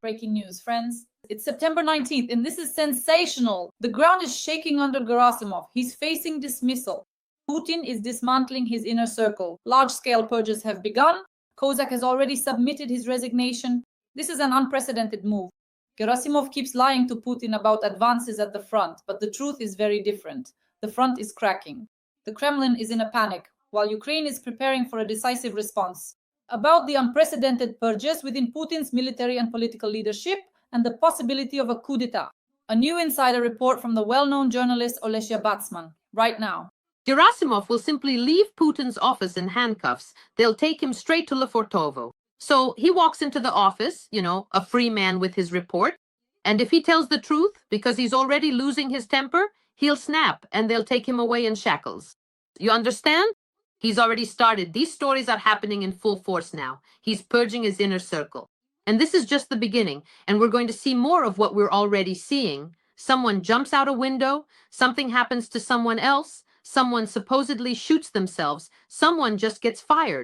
Breaking news, friends. It's September 19th, and this is sensational. The ground is shaking under Gerasimov. He's facing dismissal. Putin is dismantling his inner circle. Large-scale purges have begun. Kozak has already submitted his resignation. This is an unprecedented move. Gerasimov keeps lying to Putin about advances at the front, but the truth is very different. The front is cracking. The Kremlin is in a panic, while Ukraine is preparing for a decisive response. About the unprecedented purges within Putin's military and political leadership and the possibility of a coup d'etat. A new insider report from the well-known journalist Alesya Batsman, right now. Gerasimov will simply leave Putin's office in handcuffs. They'll take him straight to Lefortovo. So he walks into the office, a free man with his report. And if he tells the truth, because he's already losing his temper, he'll snap and they'll take him away in shackles. You understand? He's already started. These stories are happening in full force now. He's purging his inner circle. And this is just the beginning. And we're going to see more of what we're already seeing. Someone jumps out a window. Something happens to someone else. Someone supposedly shoots themselves. Someone just gets fired.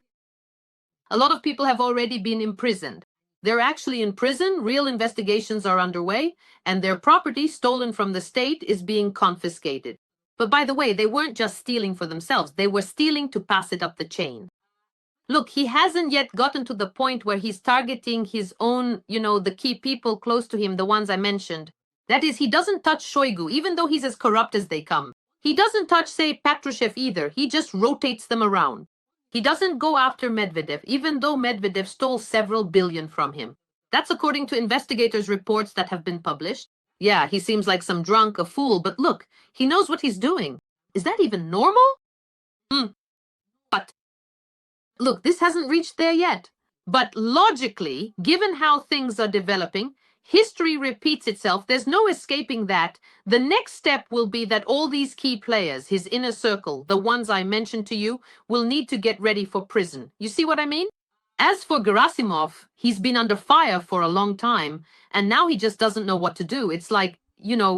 A lot of people have already been imprisoned. They're actually in prison. Real investigations are underway. And their property stolen from the state is being confiscated. But by the way, they weren't just stealing for themselves. They were stealing to pass it up the chain. Look, he hasn't yet gotten to the point where he's targeting his own, the key people close to him, the ones I mentioned. That is, he doesn't touch Shoigu, even though he's as corrupt as they come. He doesn't touch, say, Patrushev either. He just rotates them around. He doesn't go after Medvedev, even though Medvedev stole several billion from him. That's according to investigators' reports that have been published. Yeah, he seems like some drunk, a fool, but look, he knows what he's doing. Is that even normal? But look, this hasn't reached there yet. But logically, given how things are developing, history repeats itself. There's no escaping that. The next step will be that all these key players, his inner circle, the ones I mentioned to you, will need to get ready for prison. You see what I mean? As for Gerasimov, he's been under fire for a long time, and now he just doesn't know what to do. It's like,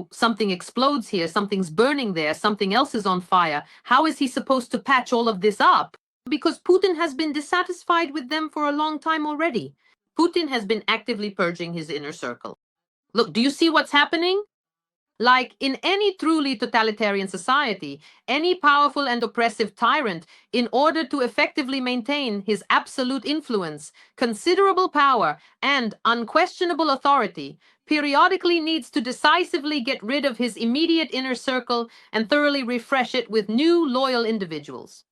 something explodes here, something's burning there, something else is on fire. How is he supposed to patch all of this up? Because Putin has been dissatisfied with them for a long time already. Putin has been actively purging his inner circle. Look, do you see what's happening? Like in any truly totalitarian society, any powerful and oppressive tyrant, in order to effectively maintain his absolute influence, considerable power, and unquestionable authority, periodically needs to decisively get rid of his immediate inner circle and thoroughly refresh it with new, loyal individuals.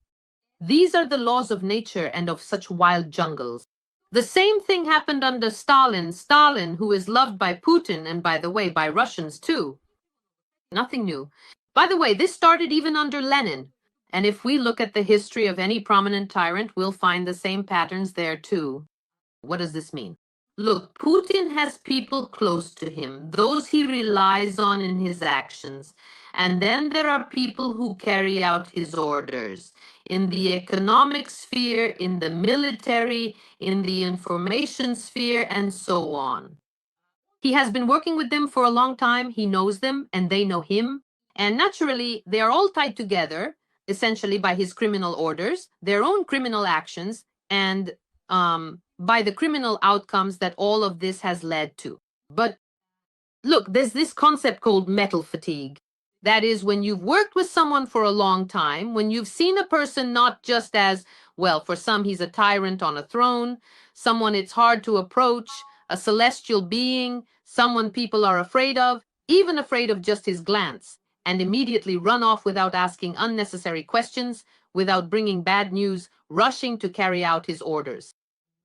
These are the laws of nature and of such wild jungles. The same thing happened under Stalin. Stalin, who is loved by Putin and, by the way, by Russians too. Nothing new. By the way, this started even under Lenin. And if we look at the history of any prominent tyrant, we'll find the same patterns there too. What does this mean? Look, Putin has people close to him, those he relies on in his actions. And then there are people who carry out his orders. In the economic sphere, in the military, in the information sphere, and so on. He has been working with them for a long time. He knows them and they know him. And naturally, they are all tied together, essentially by his criminal orders, their own criminal actions, and by the criminal outcomes that all of this has led to. But look, there's this concept called metal fatigue. That is, when you've worked with someone for a long time, when you've seen a person not just as, well, for some he's a tyrant on a throne, someone it's hard to approach, a celestial being, someone people are afraid of, even afraid of just his glance, and immediately run off without asking unnecessary questions, without bringing bad news, rushing to carry out his orders.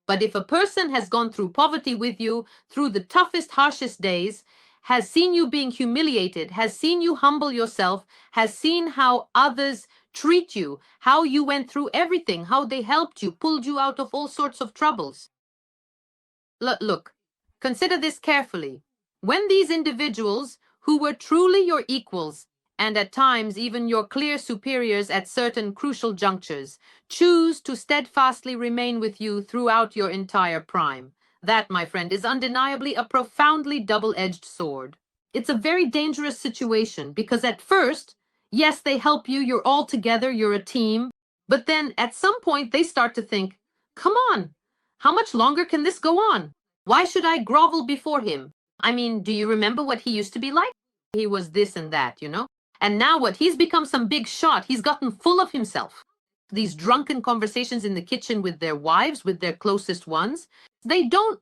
But if a person has gone through poverty with you, through the toughest, harshest days, has seen you being humiliated, has seen you humble yourself, has seen how others treat you, how you went through everything, how they helped you, pulled you out of all sorts of troubles. Look, consider this carefully. When these individuals, who were truly your equals, and at times even your clear superiors at certain crucial junctures, choose to steadfastly remain with you throughout your entire prime, that, my friend, is undeniably a profoundly double-edged sword. It's a very dangerous situation because at first, yes, they help you, you're all together, you're a team, but then at some point they start to think, come on, how much longer can this go on? Why should I grovel before him? I mean, do you remember what he used to be like? He was this and that, you know? And now what? He's become some big shot. He's gotten full of himself. These drunken conversations in the kitchen with their wives, with their closest ones, they don't,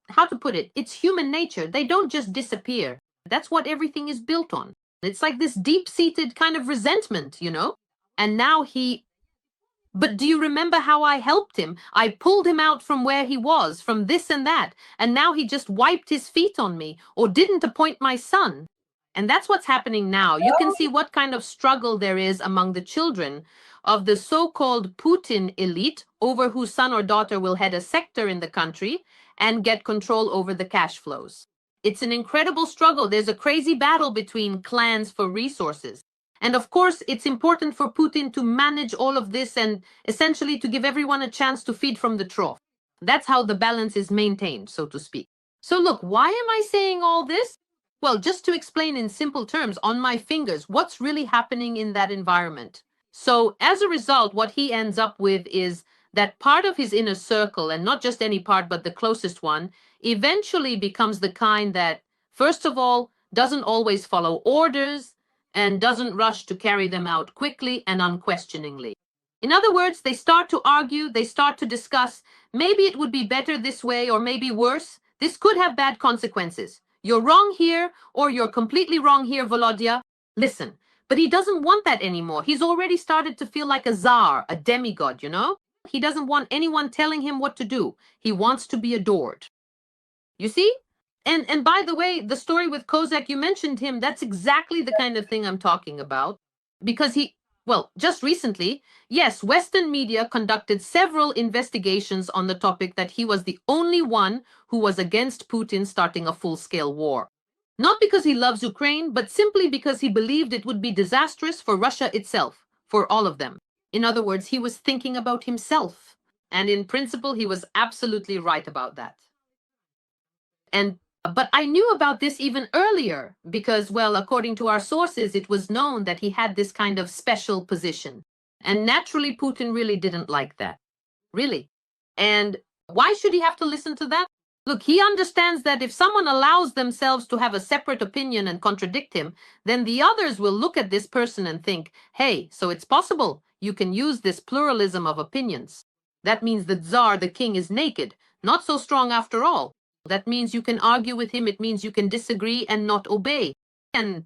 how to put it? It's human nature. They don't just disappear. That's what everything is built on. It's like this deep-seated kind of resentment, you know? And now but do you remember how I helped him? I pulled him out from where he was, from this and that, and now he just wiped his feet on me or didn't appoint my son. And that's what's happening now. You can see what kind of struggle there is among the children of the so-called Putin elite over whose son or daughter will head a sector in the country and get control over the cash flows. It's an incredible struggle. There's a crazy battle between clans for resources. And of course, it's important for Putin to manage all of this and essentially to give everyone a chance to feed from the trough. That's how the balance is maintained, so to speak. So look, why am I saying all this? Well, just to explain in simple terms, on my fingers, what's really happening in that environment. So as a result, what he ends up with is that part of his inner circle, and not just any part, but the closest one, eventually becomes the kind that, first of all, doesn't always follow orders, and doesn't rush to carry them out quickly and unquestioningly. In other words, they start to argue, they start to discuss, maybe it would be better this way or maybe worse. This could have bad consequences. You're wrong here or you're completely wrong here, Volodya. Listen, but he doesn't want that anymore. He's already started to feel like a czar, a demigod, you know? He doesn't want anyone telling him what to do. He wants to be adored. You see? And by the way, the story with Kozak, you mentioned him. That's exactly the kind of thing I'm talking about. Because just recently, yes, Western media conducted several investigations on the topic that he was the only one who was against Putin starting a full-scale war. Not because he loves Ukraine, but simply because he believed it would be disastrous for Russia itself, for all of them. In other words, he was thinking about himself. And in principle, he was absolutely right about that. But I knew about this even earlier because, well, according to our sources, it was known that he had this kind of special position. And naturally, Putin really didn't like that. Really. And why should he have to listen to that? Look, he understands that if someone allows themselves to have a separate opinion and contradict him, then the others will look at this person and think, hey, so it's possible you can use this pluralism of opinions. That means the Tsar, the king, is naked, not so strong after all. That means you can argue with him. It means you can disagree and not obey. And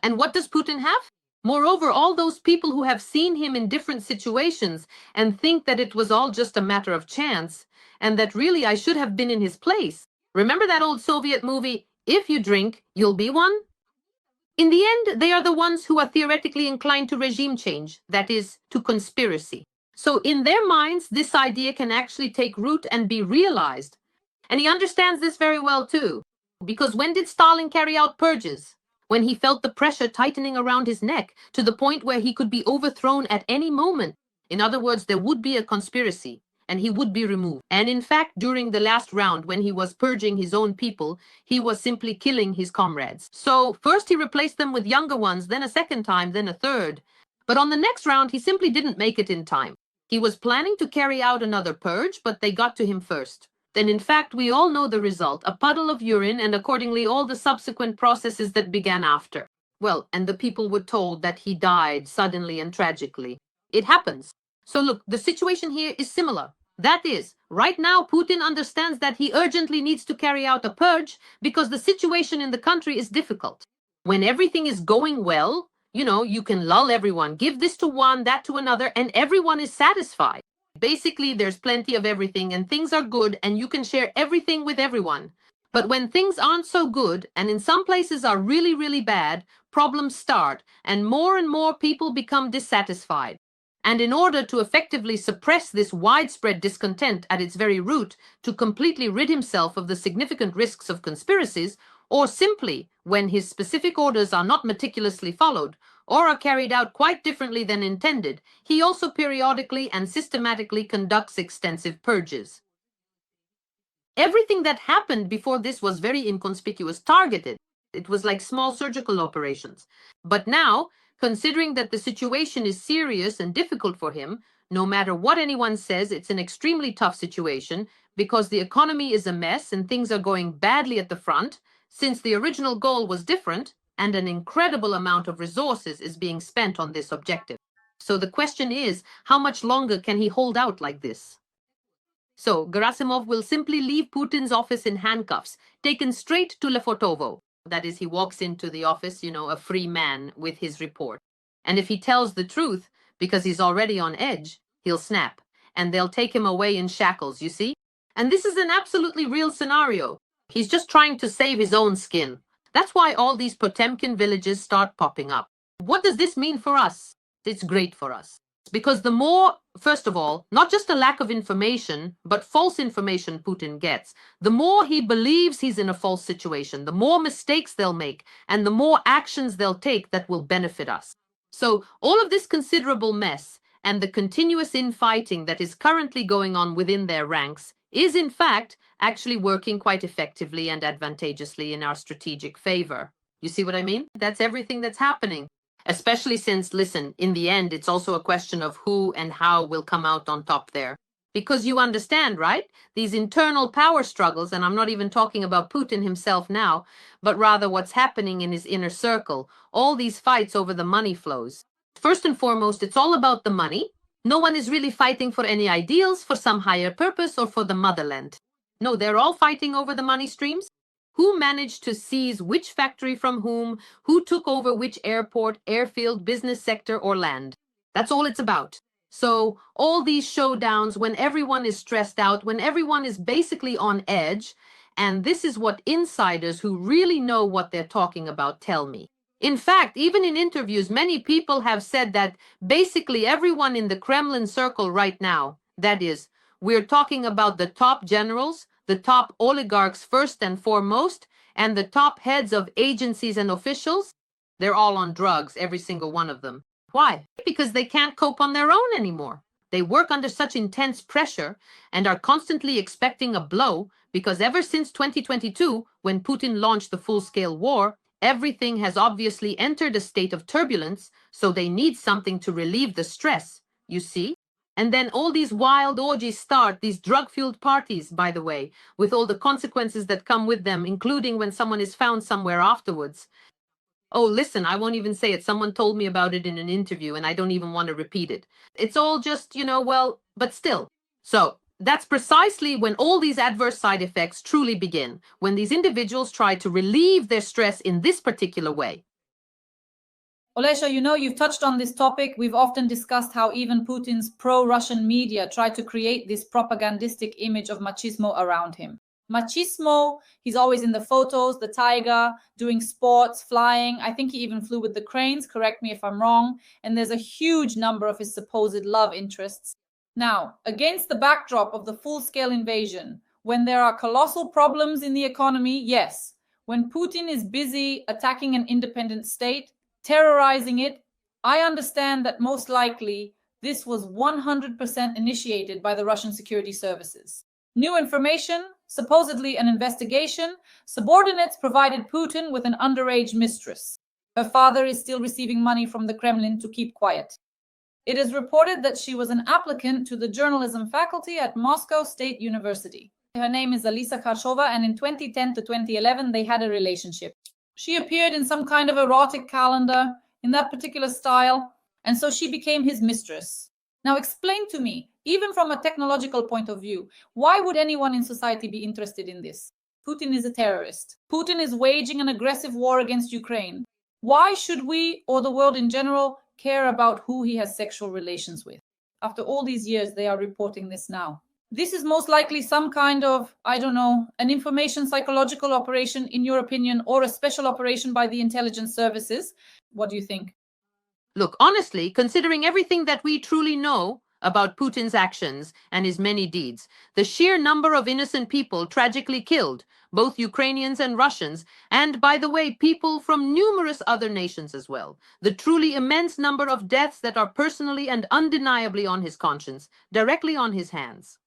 what does Putin have? Moreover, all those people who have seen him in different situations and think that it was all just a matter of chance and that really I should have been in his place. Remember that old Soviet movie, If You Drink, You'll Be One? In the end, they are the ones who are theoretically inclined to regime change, that is, to conspiracy. So in their minds, this idea can actually take root and be realized. And he understands this very well too. Because when did Stalin carry out purges? When he felt the pressure tightening around his neck to the point where he could be overthrown at any moment. In other words, there would be a conspiracy and he would be removed. And in fact, during the last round, when he was purging his own people, he was simply killing his comrades. So first he replaced them with younger ones, then a second time, then a third. But on the next round, he simply didn't make it in time. He was planning to carry out another purge, but they got to him first. Then in fact, we all know the result, a puddle of urine and accordingly all the subsequent processes that began after. Well, and the people were told that he died suddenly and tragically. It happens. So look, the situation here is similar. That is, right now Putin understands that he urgently needs to carry out a purge because the situation in the country is difficult. When everything is going well, you know, you can lull everyone, give this to one, that to another, and everyone is satisfied. Basically, there's plenty of everything and things are good and you can share everything with everyone. But when things aren't so good and in some places are really, really bad, problems start and more people become dissatisfied. And in order to effectively suppress this widespread discontent at its very root, to completely rid himself of the significant risks of conspiracies, or simply when his specific orders are not meticulously followed, or are carried out quite differently than intended, he also periodically and systematically conducts extensive purges. Everything that happened before this was very inconspicuous, targeted. It was like small surgical operations. But now, considering that the situation is serious and difficult for him, no matter what anyone says, it's an extremely tough situation, because the economy is a mess and things are going badly at the front, since the original goal was different and an incredible amount of resources is being spent on this objective. So the question is, how much longer can he hold out like this? So Gerasimov will simply leave Putin's office in handcuffs, taken straight to Lefortovo. That is, he walks into the office, a free man with his report. And if he tells the truth, because he's already on edge, he'll snap. And they'll take him away in shackles, you see? And this is an absolutely real scenario. He's just trying to save his own skin. That's why all these Potemkin villages start popping up. What does this mean for us? It's great for us. Because the more, first of all, not just a lack of information, but false information Putin gets, the more he believes he's in a false situation, the more mistakes they'll make, and the more actions they'll take that will benefit us. So all of this considerable mess and the continuous infighting that is currently going on within their ranks is, in fact, actually working quite effectively and advantageously in our strategic favor. You see what I mean? That's everything that's happening. Especially since, listen, in the end, it's also a question of who and how will come out on top there. Because you understand, right? These internal power struggles, and I'm not even talking about Putin himself now, but rather what's happening in his inner circle, all these fights over the money flows. First and foremost, it's all about the money. No one is really fighting for any ideals, for some higher purpose, or for the motherland. No, they're all fighting over the money streams. Who managed to seize which factory from whom, who took over which airport, airfield, business sector, or land. That's all it's about. So all these showdowns when everyone is stressed out, when everyone is basically on edge, and this is what insiders who really know what they're talking about tell me. In fact, even in interviews, many people have said that basically everyone in the Kremlin circle right now, that is, we're talking about the top generals, the top oligarchs first and foremost, and the top heads of agencies and officials, they're all on drugs, every single one of them. Why? Because they can't cope on their own anymore. They work under such intense pressure and are constantly expecting a blow because ever since 2022, when Putin launched the full-scale war, everything has obviously entered a state of turbulence, so they need something to relieve the stress, you see? And then all these wild orgies start, these drug-fueled parties, by the way, with all the consequences that come with them, including when someone is found somewhere afterwards. Oh, listen, I won't even say it. Someone told me about it in an interview, and I don't even want to repeat it. It's all just, well, but still. So that's precisely when all these adverse side effects truly begin, when these individuals try to relieve their stress in this particular way. Alesya, you've touched on this topic. We've often discussed how even Putin's pro-Russian media try to create this propagandistic image of machismo around him. Machismo, he's always in the photos, the tiger, doing sports, flying. I think he even flew with the cranes, correct me if I'm wrong. And there's a huge number of his supposed love interests. Now, against the backdrop of the full-scale invasion, when there are colossal problems in the economy, yes. When Putin is busy attacking an independent state, terrorizing it, I understand that most likely this was 100% initiated by the Russian security services. New information, supposedly an investigation, subordinates provided Putin with an underage mistress. Her father is still receiving money from the Kremlin to keep quiet. It is reported that she was an applicant to the journalism faculty at Moscow State University. Her name is Alesya Batsman, and in 2010 to 2011 they had a relationship. She appeared in some kind of erotic calendar in that particular style, and so she became his mistress. Now explain to me, even from a technological point of view, why would anyone in society be interested in this? Putin is a terrorist. Putin is waging an aggressive war against Ukraine. Why should we, or the world in general, care about who he has sexual relations with? After all these years, they are reporting this now. This is most likely some kind of, an information psychological operation, in your opinion, or a special operation by the intelligence services. What do you think? Look, honestly, considering everything that we truly know about Putin's actions and his many deeds, the sheer number of innocent people tragically killed, both Ukrainians and Russians, and, by the way, people from numerous other nations as well, the truly immense number of deaths that are personally and undeniably on his conscience, directly on his hands.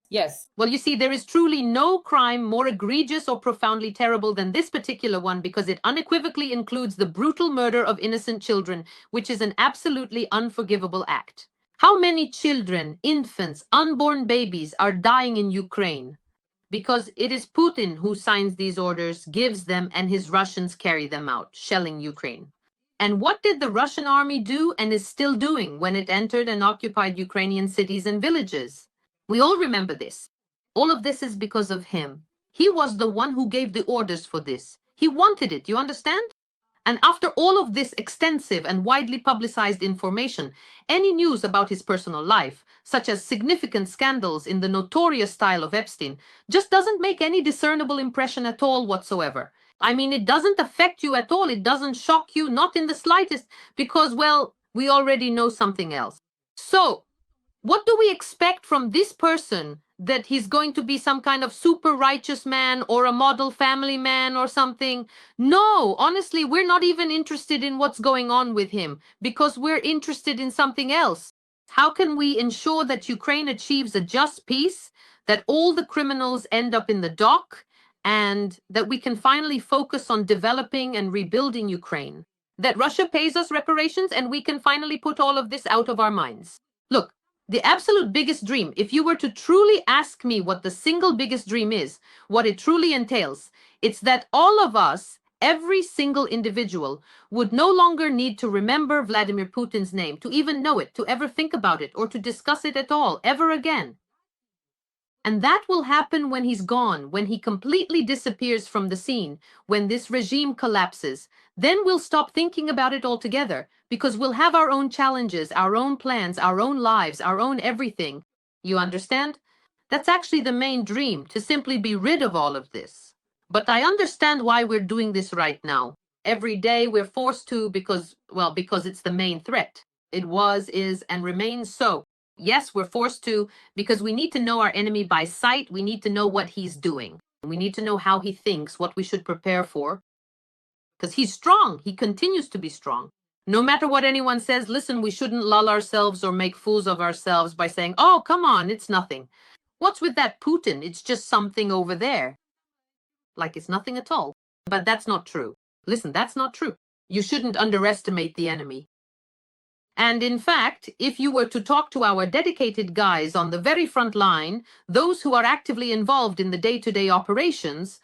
Yes. Well, you see, there is truly no crime more egregious or profoundly terrible than this particular one because it unequivocally includes the brutal murder of innocent children, which is an absolutely unforgivable act. How many children, infants, unborn babies are dying in Ukraine? Because it is Putin who signs these orders, gives them, and his Russians carry them out, shelling Ukraine. And what did the Russian army do and is still doing when it entered and occupied Ukrainian cities and villages? We all remember this. All of this is because of him. He was the one who gave the orders for this. He wanted it, you understand? And after all of this extensive and widely publicized information, any news about his personal life, such as significant scandals in the notorious style of Epstein, just doesn't make any discernible impression at all whatsoever. I mean, it doesn't affect you at all. It doesn't shock you, not in the slightest, because, well, we already know something else. So, what do we expect from this person? That he's going to be some kind of super righteous man or a model family man or something? No, honestly, we're not even interested in what's going on with him because we're interested in something else. How can we ensure that Ukraine achieves a just peace, that all the criminals end up in the dock, and that we can finally focus on developing and rebuilding Ukraine? That Russia pays us reparations and we can finally put all of this out of our minds. Look, the absolute biggest dream, if you were to truly ask me what the single biggest dream is, what it truly entails, it's that all of us, every single individual, would no longer need to remember Vladimir Putin's name, to even know it, to ever think about it, or to discuss it at all, ever again. And that will happen when he's gone, when he completely disappears from the scene, when this regime collapses. Then we'll stop thinking about it altogether, because we'll have our own challenges, our own plans, our own lives, our own everything. You understand? That's actually the main dream, to simply be rid of all of this. But I understand why we're doing this right now. Every day we're forced to because it's the main threat. It was, is, and remains so. Yes, we're forced to because we need to know our enemy by sight. We need to know what he's doing. We need to know how he thinks, what we should prepare for. Because he's strong. He continues to be strong. No matter what anyone says, listen, we shouldn't lull ourselves or make fools of ourselves by saying, oh, come on, it's nothing. What's with that Putin? It's just something over there. Like it's nothing at all. But that's not true. Listen, that's not true. You shouldn't underestimate the enemy. And in fact, if you were to talk to our dedicated guys on the very front line, those who are actively involved in the day-to-day operations,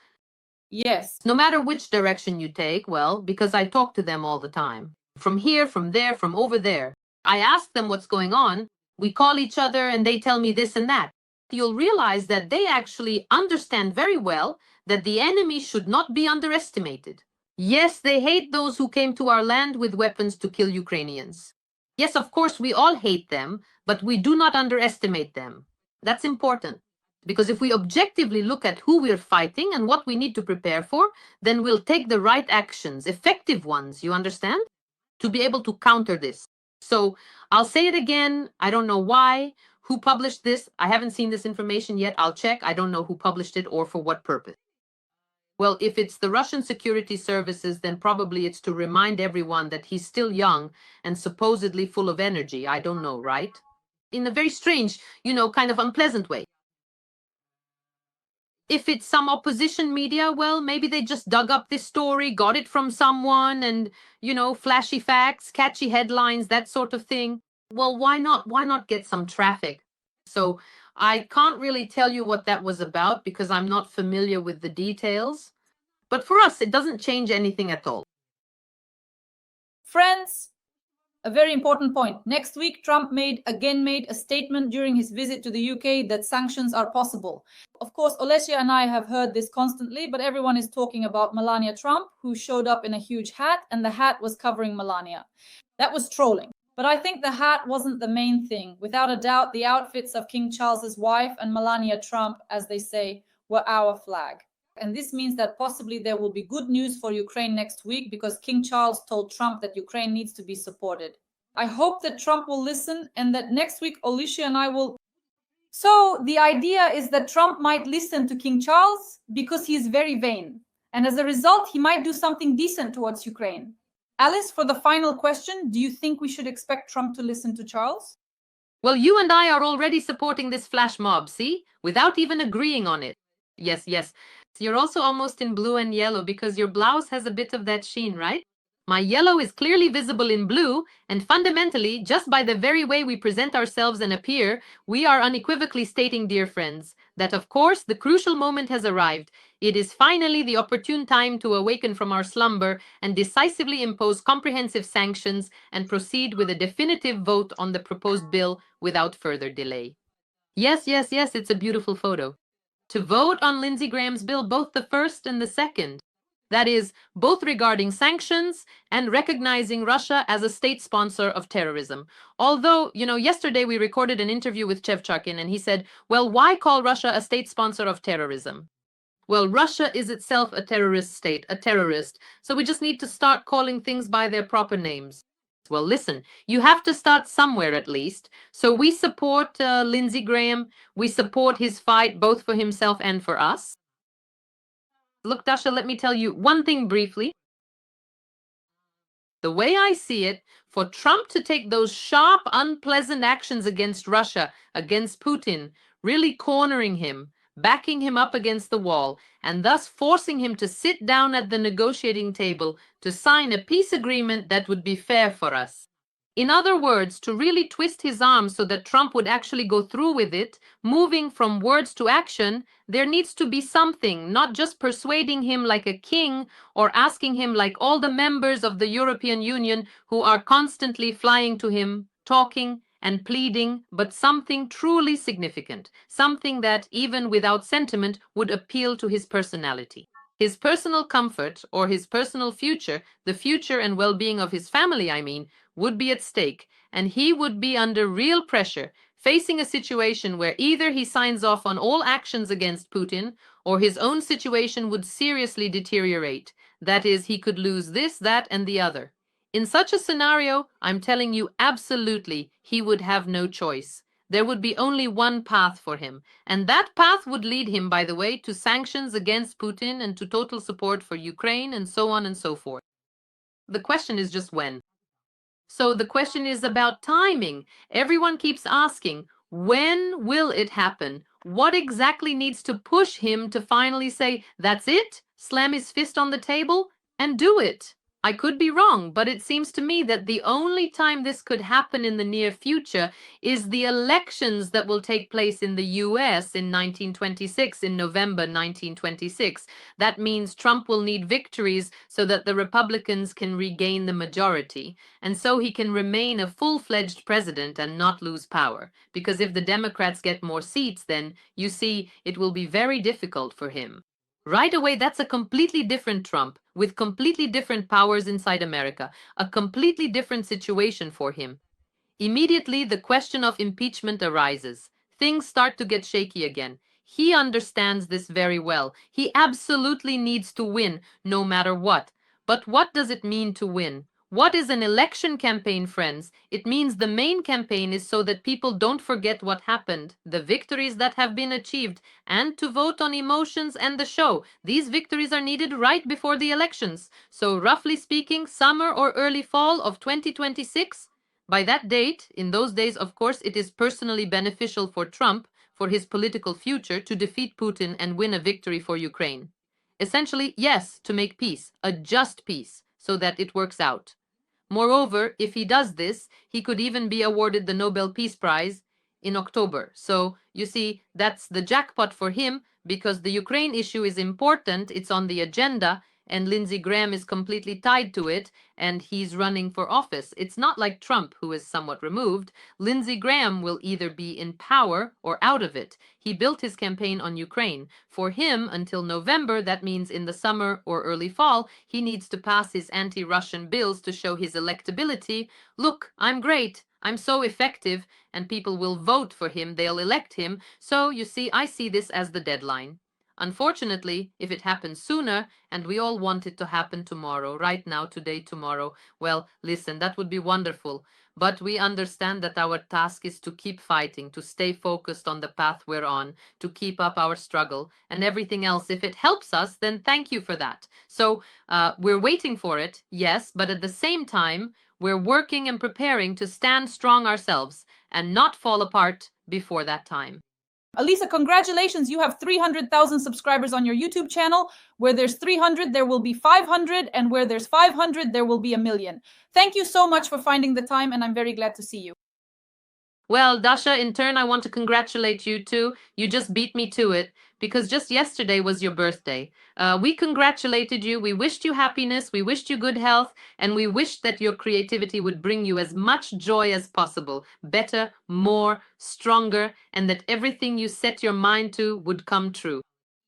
yes, no matter which direction you take, well, because I talk to them all the time. From here, from there, from over there. I ask them what's going on. We call each other and they tell me this and that. You'll realize that they actually understand very well that the enemy should not be underestimated. Yes, they hate those who came to our land with weapons to kill Ukrainians. Yes, of course, we all hate them, but we do not underestimate them. That's important. Because if we objectively look at who we're fighting and what we need to prepare for, then we'll take the right actions, effective ones, you understand? To be able to counter this. So I'll say it again. I don't know why. Who published this? I haven't seen this information yet. I'll check. I don't know who published it or for what purpose. Well, if it's the Russian security services, then probably it's to remind everyone that he's still young and supposedly full of energy. I don't know, right? In a very strange, kind of unpleasant way. If it's some opposition media, well, maybe they just dug up this story, got it from someone, and, flashy facts, catchy headlines, that sort of thing. Well, why not? Why not get some traffic? So I can't really tell you what that was about because I'm not familiar with the details. But for us, it doesn't change anything at all. Friends, a very important point. Next week, Trump made a statement during his visit to the UK that sanctions are possible. Of course, Alesya and I have heard this constantly, but everyone is talking about Melania Trump, who showed up in a huge hat, and the hat was covering Melania. That was trolling. But I think the hat wasn't the main thing. Without a doubt, the outfits of King Charles's wife and Melania Trump, as they say, were our flag. And this means that possibly there will be good news for Ukraine next week because King Charles told Trump that Ukraine needs to be supported. I hope that Trump will listen and that next week Alesya and I will... So the idea is that Trump might listen to King Charles because he is very vain. And as a result, he might do something decent towards Ukraine. Alice, for the final question, do you think we should expect Trump to listen to Charles? Well, you and I are already supporting this flash mob, see? Without even agreeing on it. Yes. You're also almost in blue and yellow because your blouse has a bit of that sheen, right? My yellow is clearly visible in blue, and fundamentally, just by the very way we present ourselves and appear, we are unequivocally stating, dear friends, that of course the crucial moment has arrived. It is finally the opportune time to awaken from our slumber and decisively impose comprehensive sanctions and proceed with a definitive vote on the proposed bill without further delay. Yes, yes, yes, it's a beautiful photo. To vote on Lindsey Graham's bill, both the first and the second. That is, both regarding sanctions and recognizing Russia as a state sponsor of terrorism. Although, yesterday we recorded an interview with Chevcharkin and he said, well, why call Russia a state sponsor of terrorism? Well, Russia is itself a terrorist state, a terrorist. So we just need to start calling things by their proper names. Well, listen, you have to start somewhere at least. So we support Lindsey Graham. We support his fight both for himself and for us. Look, Dasha, let me tell you one thing briefly. The way I see it, for Trump to take those sharp, unpleasant actions against Russia, against Putin, really cornering him, backing him up against the wall, and thus forcing him to sit down at the negotiating table to sign a peace agreement that would be fair for us. In other words, to really twist his arm so that Trump would actually go through with it, moving from words to action, there needs to be something, not just persuading him like a king or asking him like all the members of the European Union who are constantly flying to him, talking and pleading, but something truly significant, something that, even without sentiment, would appeal to his personality. His personal comfort or his personal future, the future and well-being of his family, I mean, would be at stake, and he would be under real pressure, facing a situation where either he signs off on all actions against Putin, or his own situation would seriously deteriorate. That is, he could lose this, that, and the other. In such a scenario, I'm telling you absolutely, he would have no choice. There would be only one path for him, and that path would lead him, by the way, to sanctions against Putin and to total support for Ukraine and so on and so forth. The question is just when. So the question is about timing. Everyone keeps asking, when will it happen? What exactly needs to push him to finally say, that's it, slam his fist on the table, and do it? I could be wrong, but it seems to me that the only time this could happen in the near future is the elections that will take place in the US in 1926, in November 1926. That means Trump will need victories so that the Republicans can regain the majority, and so he can remain a full-fledged president and not lose power. Because if the Democrats get more seats, then, you see, it will be very difficult for him. Right away, that's a completely different Trump, with completely different powers inside America, a completely different situation for him. Immediately, the question of impeachment arises. Things start to get shaky again. He understands this very well. He absolutely needs to win, no matter what. But what does it mean to win? What is an election campaign, friends? It means the main campaign is so that people don't forget what happened, the victories that have been achieved, and to vote on emotions and the show. These victories are needed right before the elections. So roughly speaking, summer or early fall of 2026. By that date, in those days, of course, it is personally beneficial for Trump, for his political future, to defeat Putin and win a victory for Ukraine. Essentially, yes, to make peace, a just peace, so that it works out. Moreover, if he does this, he could even be awarded the Nobel Peace Prize in October. So, you see, that's the jackpot for him because the Ukraine issue is important, it's on the agenda, and Lindsey Graham is completely tied to it, and he's running for office. It's not like Trump, who is somewhat removed. Lindsey Graham will either be in power or out of it. He built his campaign on Ukraine. For him, until November, that means in the summer or early fall, he needs to pass his anti-Russian bills to show his electability. Look, I'm great. I'm so effective, and people will vote for him. They'll elect him. So, you see, I see this as the deadline. Unfortunately, if it happens sooner, and we all want it to happen tomorrow, right now, today, tomorrow, well, listen, that would be wonderful. But we understand that our task is to keep fighting, to stay focused on the path we're on, to keep up our struggle, and everything else. If it helps us, then thank you for that. So we're waiting for it, yes, but at the same time, we're working and preparing to stand strong ourselves and not fall apart before that time. Alesya, congratulations. You have 300,000 subscribers on your YouTube channel. Where there's 300, there will be 500. And where there's 500, there will be 1,000,000. Thank you so much for finding the time, and I'm very glad to see you. Well, Dasha, in turn, I want to congratulate you too. You just beat me to it because just yesterday was your birthday. We congratulated you. We wished you happiness. We wished you good health. And we wished that your creativity would bring you as much joy as possible. Better, more, stronger, and that everything you set your mind to would come true.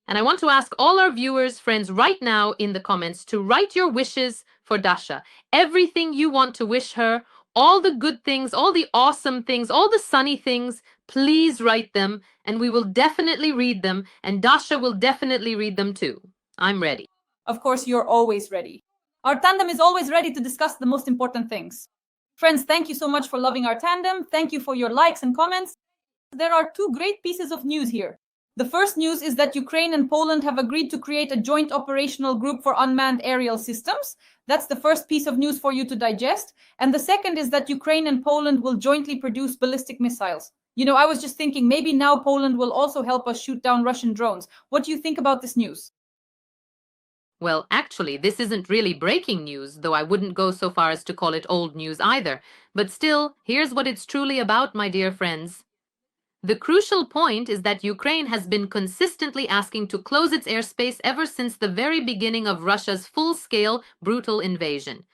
And I want to ask all our viewers, friends, right now in the comments to write your wishes for Dasha. Everything you want to wish her, all the good things, all the awesome things, all the sunny things, please write them and we will definitely read them and Dasha will definitely read them too. I'm ready. Of course, you're always ready. Our tandem is always ready to discuss the most important things. Friends, thank you so much for loving our tandem. Thank you for your likes and comments. There are two great pieces of news here. The first news is that Ukraine and Poland have agreed to create a joint operational group for unmanned aerial systems. That's the first piece of news for you to digest. And the second is that Ukraine and Poland will jointly produce ballistic missiles. You know, I was just thinking maybe now Poland will also help us shoot down Russian drones. What do you think about this news? Well, actually, this isn't really breaking news, though I wouldn't go so far as to call it old news either. But still, here's what it's truly about, my dear friends. The crucial point is that Ukraine has been consistently asking to close its airspace ever since the very beginning of Russia's full-scale, brutal invasion.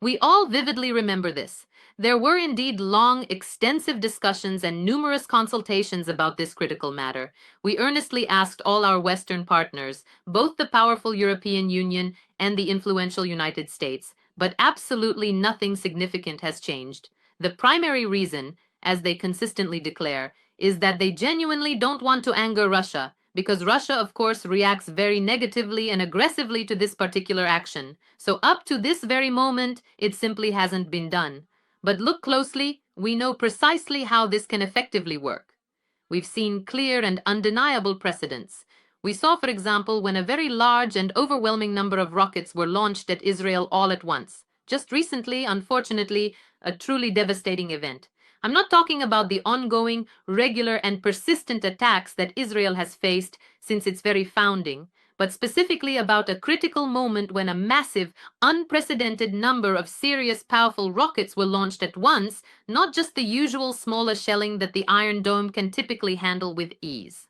We all vividly remember this. There were indeed long, extensive discussions and numerous consultations about this critical matter. We earnestly asked all our Western partners, both the powerful European Union and the influential United States, but absolutely nothing significant has changed. The primary reason, as they consistently declare, is that they genuinely don't want to anger Russia, because Russia, of course, reacts very negatively and aggressively to this particular action. So up to this very moment, it simply hasn't been done. But look closely, we know precisely how this can effectively work. We've seen clear and undeniable precedents. We saw, for example, when a very large and overwhelming number of rockets were launched at Israel all at once. Just recently, unfortunately, a truly devastating event. I'm not talking about the ongoing, regular, and persistent attacks that Israel has faced since its very founding, but specifically about a critical moment when a massive, unprecedented number of serious, powerful rockets were launched at once, not just the usual smaller shelling that the Iron Dome can typically handle with ease.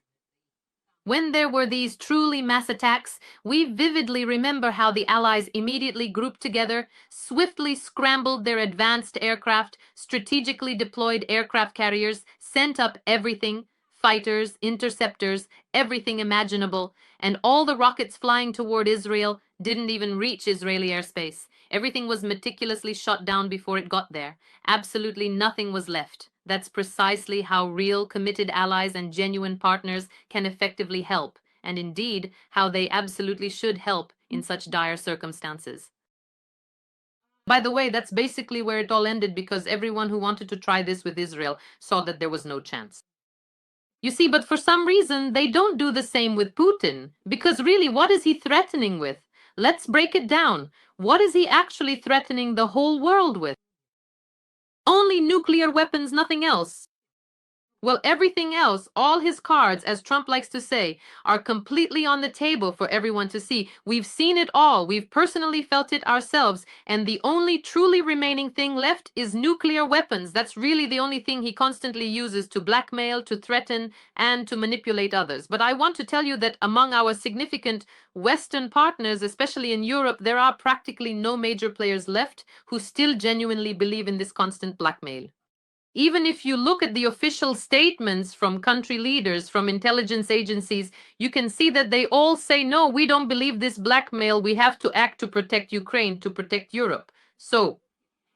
When there were these truly mass attacks, we vividly remember how the Allies immediately grouped together, swiftly scrambled their advanced aircraft, strategically deployed aircraft carriers, sent up everything, fighters, interceptors, everything imaginable, and all the rockets flying toward Israel didn't even reach Israeli airspace. Everything was meticulously shot down before it got there. Absolutely nothing was left. That's precisely how real, committed allies and genuine partners can effectively help, and indeed, how they absolutely should help in such dire circumstances. By the way, that's basically where it all ended because everyone who wanted to try this with Israel saw that there was no chance. You see, but for some reason, they don't do the same with Putin, because really, what is he threatening with? Let's break it down. What is he actually threatening the whole world with? Only nuclear weapons, nothing else. Well, everything else, all his cards, as Trump likes to say, are completely on the table for everyone to see. We've seen it all. We've personally felt it ourselves. And the only truly remaining thing left is nuclear weapons. That's really the only thing he constantly uses to blackmail, to threaten, and to manipulate others. But I want to tell you that among our significant Western partners, especially in Europe, there are practically no major players left who still genuinely believe in this constant blackmail. Even if you look at the official statements from country leaders, from intelligence agencies, you can see that they all say, no, we don't believe this blackmail. We have to act to protect Ukraine, to protect Europe. So,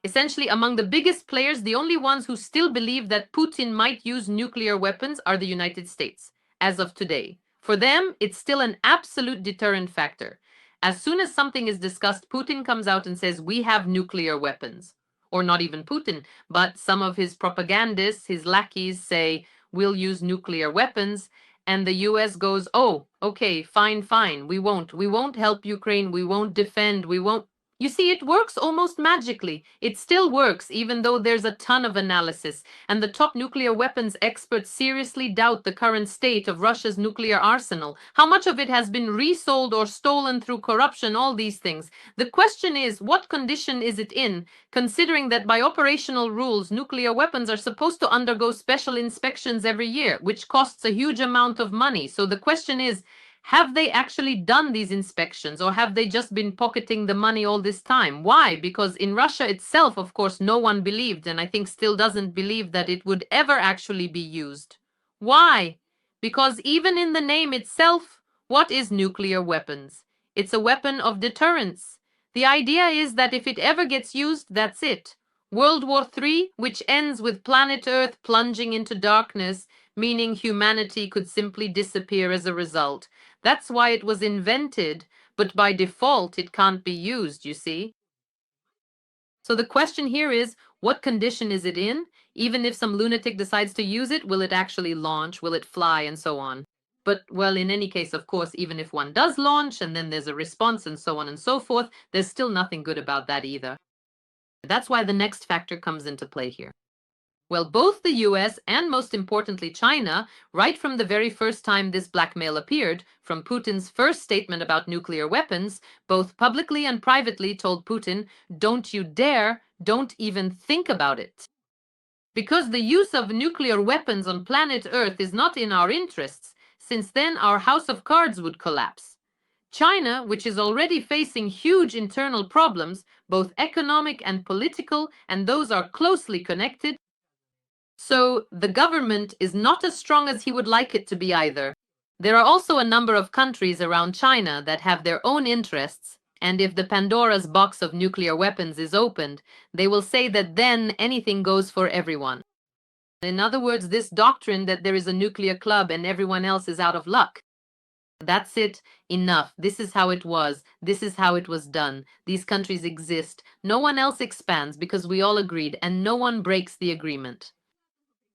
essentially, among the biggest players, the only ones who still believe that Putin might use nuclear weapons are the United States, as of today. For them, it's still an absolute deterrent factor. As soon as something is discussed, Putin comes out and says, we have nuclear weapons. Or not even Putin, but some of his propagandists, his lackeys say, we'll use nuclear weapons. And the US goes, oh, okay, fine, we won't help Ukraine, we won't defend, we won't. You see, it works almost magically. It still works, even though there's a ton of analysis, and the top nuclear weapons experts seriously doubt the current state of Russia's nuclear arsenal. How much of it has been resold or stolen through corruption, all these things. The question is, what condition is it in, considering that by operational rules, nuclear weapons are supposed to undergo special inspections every year, which costs a huge amount of money. So the question is, have they actually done these inspections, or have they just been pocketing the money all this time? Why? Because in Russia itself, of course, no one believed, and I think still doesn't believe, that it would ever actually be used. Why? Because even in the name itself, what is nuclear weapons? It's a weapon of deterrence. The idea is that if it ever gets used, that's it. World War III, which ends with planet Earth plunging into darkness, meaning humanity could simply disappear as a result. That's why it was invented, but by default it can't be used, you see. So the question here is, what condition is it in? Even if some lunatic decides to use it, will it actually launch? Will it fly? And so on. But, well, in any case, of course, even if one does launch and then there's a response and so on and so forth, there's still nothing good about that either. That's why the next factor comes into play here. Well, both the US and most importantly China, right from the very first time this blackmail appeared, from Putin's first statement about nuclear weapons, both publicly and privately told Putin, don't you dare, don't even think about it. Because the use of nuclear weapons on planet Earth is not in our interests, since then our house of cards would collapse. China, which is already facing huge internal problems, both economic and political, and those are closely connected, so the government is not as strong as he would like it to be either. There are also a number of countries around China that have their own interests, and if the Pandora's box of nuclear weapons is opened, they will say that then anything goes for everyone. In other words, this doctrine that there is a nuclear club and everyone else is out of luck. That's it. Enough. This is how it was. This is how it was done. These countries exist. No one else expands because we all agreed, and no one breaks the agreement.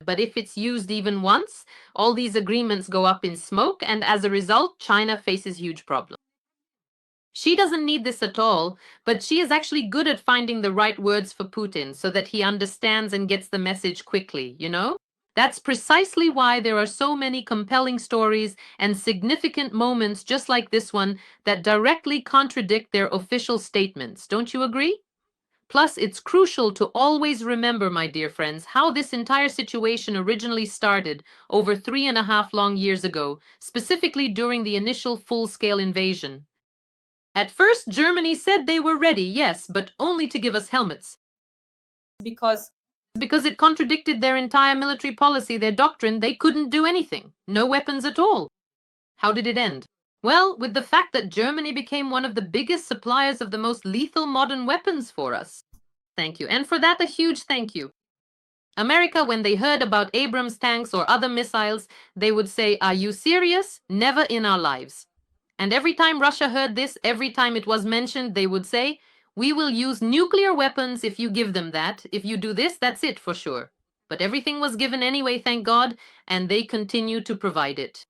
But if it's used even once, all these agreements go up in smoke, and as a result, China faces huge problems. She doesn't need this at all, but she is actually good at finding the right words for Putin so that he understands and gets the message quickly, you know? That's precisely why there are so many compelling stories and significant moments just like this one that directly contradict their official statements. Don't you agree? Plus, it's crucial to always remember, my dear friends, how this entire situation originally started over 3.5 long years ago, specifically during the initial full-scale invasion. At first, Germany said they were ready, yes, but only to give us helmets. Because it contradicted their entire military policy, their doctrine. They couldn't do anything. No weapons at all. How did it end? Well, with the fact that Germany became one of the biggest suppliers of the most lethal modern weapons for us. Thank you. And for that, a huge thank you. America, when they heard about Abrams tanks or other missiles, they would say, are you serious? Never in our lives. And every time Russia heard this, every time it was mentioned, they would say, we will use nuclear weapons if you give them that. If you do this, that's it for sure. But everything was given anyway, thank God, and they continue to provide it.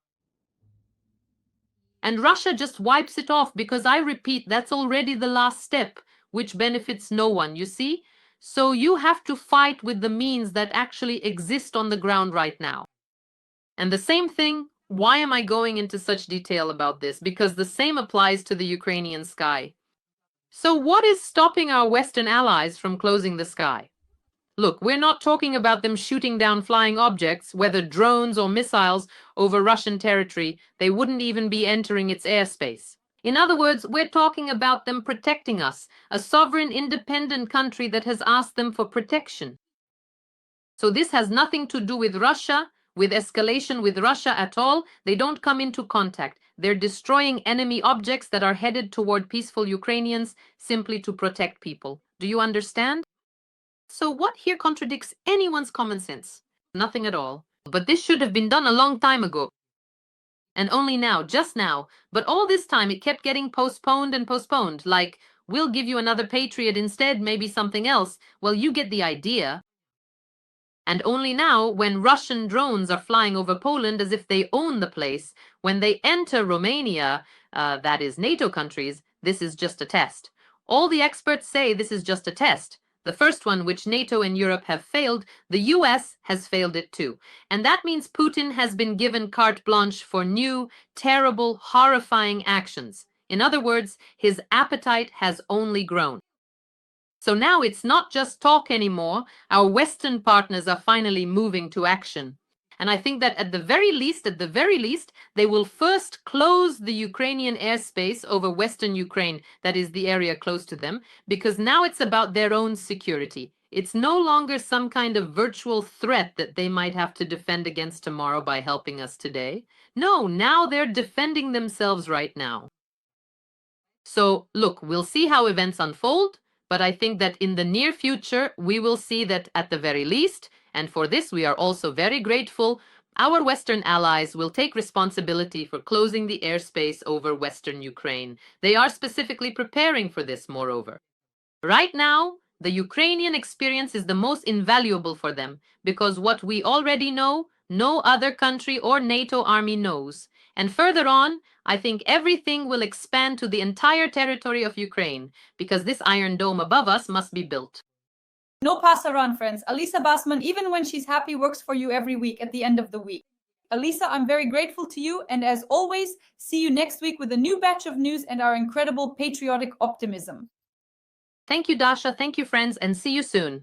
And Russia just wipes it off because, I repeat, that's already the last step, which benefits no one, you see? So you have to fight with the means that actually exist on the ground right now. And the same thing, why am I going into such detail about this? Because the same applies to the Ukrainian sky. So what is stopping our Western allies from closing the sky? Look, we're not talking about them shooting down flying objects, whether drones or missiles, over Russian territory. They wouldn't even be entering its airspace. In other words, we're talking about them protecting us, a sovereign, independent country that has asked them for protection. So this has nothing to do with Russia, with escalation with Russia at all. They don't come into contact. They're destroying enemy objects that are headed toward peaceful Ukrainians simply to protect people. Do you understand? So what here contradicts anyone's common sense? Nothing at all. But this should have been done a long time ago. And only now, just now. But all this time it kept getting postponed and postponed. Like, we'll give you another Patriot instead, maybe something else. Well, you get the idea. And only now, when Russian drones are flying over Poland as if they own the place, when they enter Romania, that is NATO countries, this is just a test. All the experts say this is just a test. The first one, which NATO and Europe have failed, the US has failed it too. And that means Putin has been given carte blanche for new, terrible, horrifying actions. In other words, his appetite has only grown. So now it's not just talk anymore. Our Western partners are finally moving to action. And I think that at the very least, they will first close the Ukrainian airspace over Western Ukraine, that is the area close to them, because now it's about their own security. It's no longer some kind of virtual threat that they might have to defend against tomorrow by helping us today. No, now they're defending themselves right now. So look, we'll see how events unfold, but I think that in the near future, we will see that at the very least, and for this we are also very grateful, our Western allies will take responsibility for closing the airspace over Western Ukraine. They are specifically preparing for this, moreover. Right now, the Ukrainian experience is the most invaluable for them because what we already know, no other country or NATO army knows. And further on, I think everything will expand to the entire territory of Ukraine because this Iron Dome above us must be built. No pass around, friends. Alesya Batsman, even when she's happy, works for you every week at the end of the week. Alesya, I'm very grateful to you, and as always, see you next week with a new batch of news and our incredible patriotic optimism. Thank you, Dasha. Thank you, friends, and see you soon.